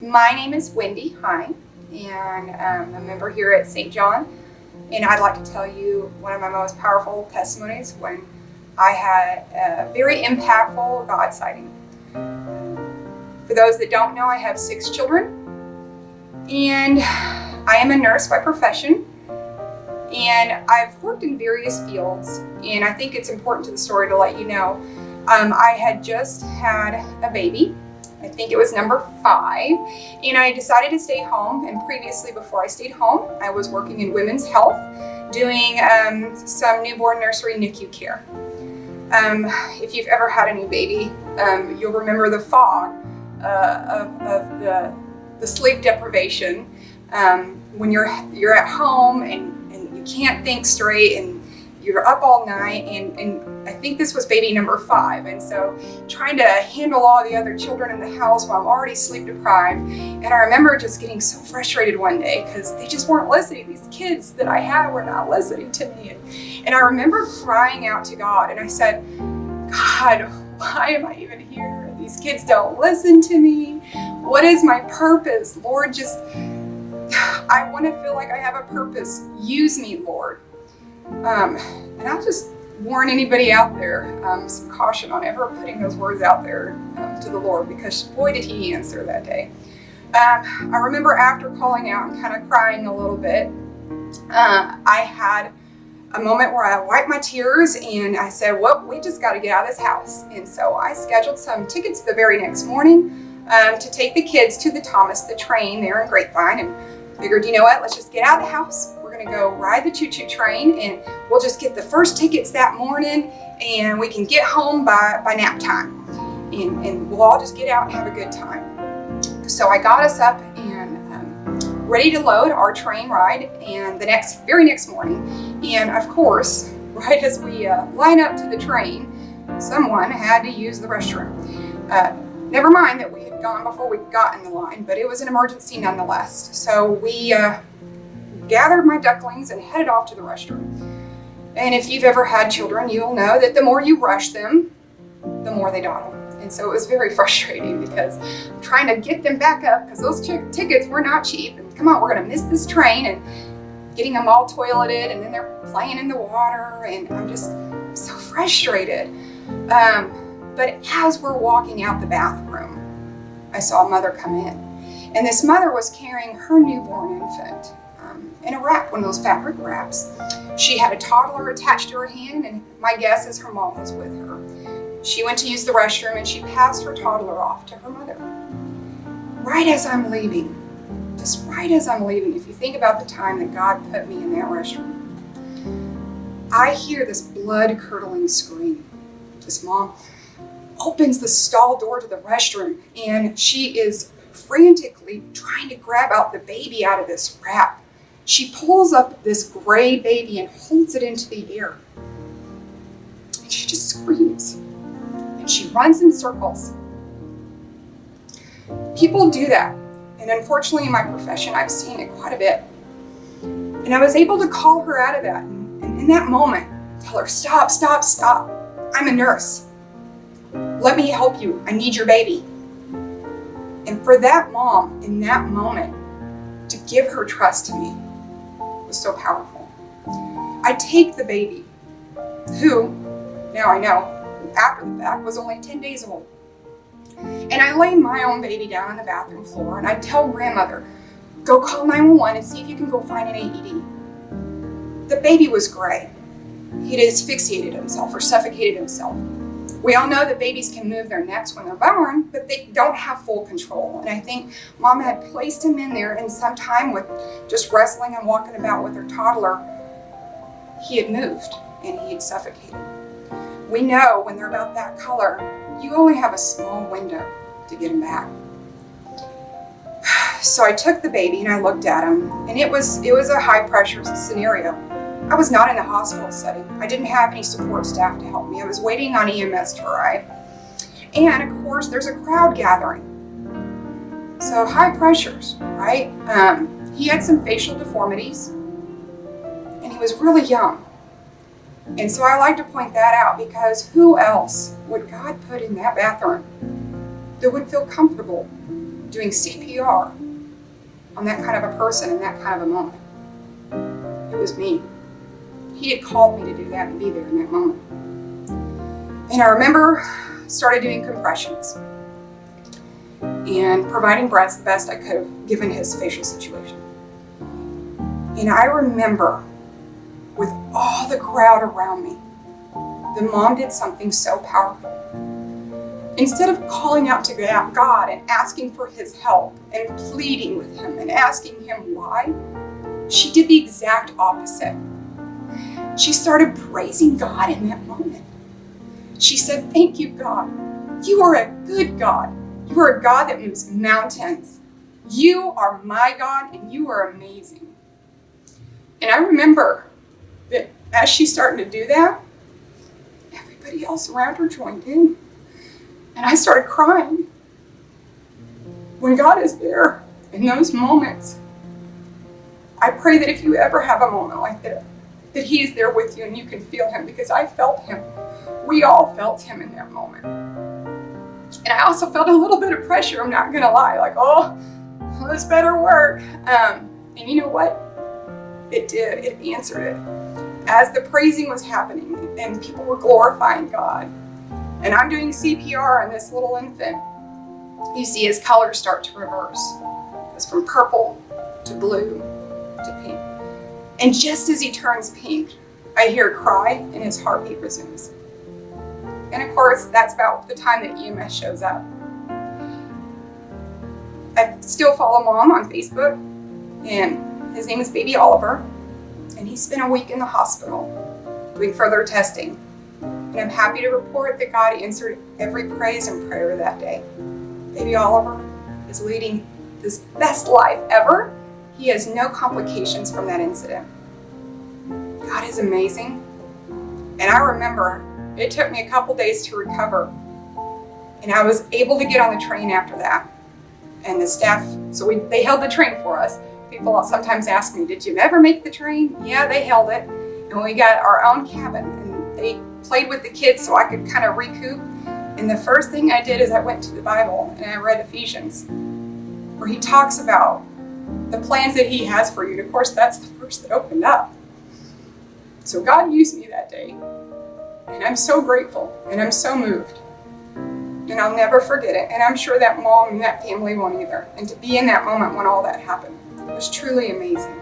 My name is Wendy Hein, and I'm a member here at St. John, and I'd like to tell you one of my most powerful testimonies when I had a very impactful God sighting. For those that don't know, I have 6 children, and I am a nurse by profession, and I've worked in various fields, and I think it's important to the story to let you know. I had just had a baby. I think it was number 5, and I decided to stay home. And previously, before I stayed home, I was working in women's health, doing some newborn nursery NICU care. If you've ever had a new baby, you'll remember the fog of the sleep deprivation when you're at home and you can't think straight and you're up all night, and I think this was baby number 5, and so trying to handle all the other children in the house while I'm already sleep deprived. And I remember just getting so frustrated one day because they just weren't listening. These kids that I had were not listening to me, and I remember crying out to God, and I said, God, why am I even here? These kids don't listen to me. What is my purpose? Lord, I want to feel like I have a purpose. Use me, Lord. And I'll just warn anybody out there, some caution on ever putting those words out there to the Lord, because boy did He answer that day. I remember after calling out and kind of crying a little bit, I had a moment where I wiped my tears and I said, well, we just got to get out of this house. And so I scheduled some tickets the very next morning to take the kids to the Thomas the train there in Grapevine, and figured, you know what, let's just get out of the house. We're going to go ride the choo-choo train, and we'll just get the first tickets that morning, and we can get home by nap time, and we'll all just get out and have a good time. So I got us up and ready to load our train ride, and the very next morning, and of course, right as we line up to the train, someone had to use the restroom. Never mind that we had gone before we got in the line, but it was an emergency nonetheless. So we gathered my ducklings and headed off to the restroom. And if you've ever had children, you'll know that the more you rush them, the more they dawdle. And so it was very frustrating because I'm trying to get them back up because those tickets were not cheap. And come on, we're going to miss this train, and getting them all toileted, and then they're playing in the water, and I'm just so frustrated. But as we're walking out the bathroom, I saw a mother come in. And this mother was carrying her newborn infant in a wrap, one of those fabric wraps. She had a toddler attached to her hand, and my guess is her mom was with her. She went to use the restroom, and she passed her toddler off to her mother. Right as I'm leaving, just right as I'm leaving, if you think about the time that God put me in that restroom, I hear this blood-curdling scream. This mom opens the stall door to the restroom, and she is frantically trying to grab out the baby out of this wrap. She pulls up this gray baby and holds it into the air. And she just screams, and she runs in circles. People do that, and unfortunately in my profession I've seen it quite a bit. And I was able to call her out of that, and in that moment tell her, stop, stop, stop. I'm a nurse. Let me help you. I need your baby. And for that mom, in that moment, to give her trust to me was so powerful. I take the baby, who, now I know, after the fact, was only 10 days old. And I lay my own baby down on the bathroom floor, and I tell grandmother, go call 911 and see if you can go find an AED. The baby was gray. He had asphyxiated himself or suffocated himself. We all know that babies can move their necks when they're born, but they don't have full control. And I think Mom had placed him in there, and sometime with just wrestling and walking about with her toddler, he had moved and he had suffocated. We know when they're about that color, you only have a small window to get him back. So I took the baby and I looked at him, and it was a high pressure scenario. I was not in the hospital setting. I didn't have any support staff to help me. I was waiting on EMS to arrive. And of course, there's a crowd gathering. So high pressures, right? He had some facial deformities, and he was really young. And so I like to point that out, because who else would God put in that bathroom that would feel comfortable doing CPR on that kind of a person in that kind of a moment. It was me. He had called me to do that and be there in that moment. And I remember started doing compressions and providing breaths the best I could have given his facial situation. And I remember, with all the crowd around me, the mom did something so powerful. Instead of calling out to God and asking for his help and pleading with him and asking him why, she did the exact opposite. She started praising God in that moment. She said, "Thank you, God. You are a good God. You are a God that moves mountains. You are my God, and you are amazing." And I remember that as she's starting to do that, everybody else around her joined in. And I started crying. When God is there in those moments, I pray that if you ever have a moment like that he is there with you and you can feel him, because I felt him. We all felt him in that moment. And I also felt a little bit of pressure, I'm not gonna lie, like, oh, this better work. And you know what? It did, it answered it. As the praising was happening and people were glorifying God, and I'm doing CPR on this little infant, you see his colors start to reverse. It goes from purple to blue to pink. And just as he turns pink, I hear a cry and his heartbeat resumes. And of course, that's about the time that EMS shows up. I still follow Mom on Facebook, and his name is Baby Oliver, and he spent a week in the hospital doing further testing. And I'm happy to report that God answered every praise and prayer that day. Baby Oliver is leading his best life ever. He has no complications from that incident. God is amazing. And I remember it took me a couple days to recover. And I was able to get on the train after that. And the staff, they held the train for us. People sometimes ask me, did you ever make the train? Yeah, they held it. And we got our own cabin. And they played with the kids so I could kind of recoup. And the first thing I did is I went to the Bible and I read Ephesians, where he talks about the plans that he has for you. And of course, that's the verse that opened up. So God used me that day. And I'm so grateful and I'm so moved. And I'll never forget it. And I'm sure that Mom and that family won't either. And to be in that moment when all that happened, it was truly amazing.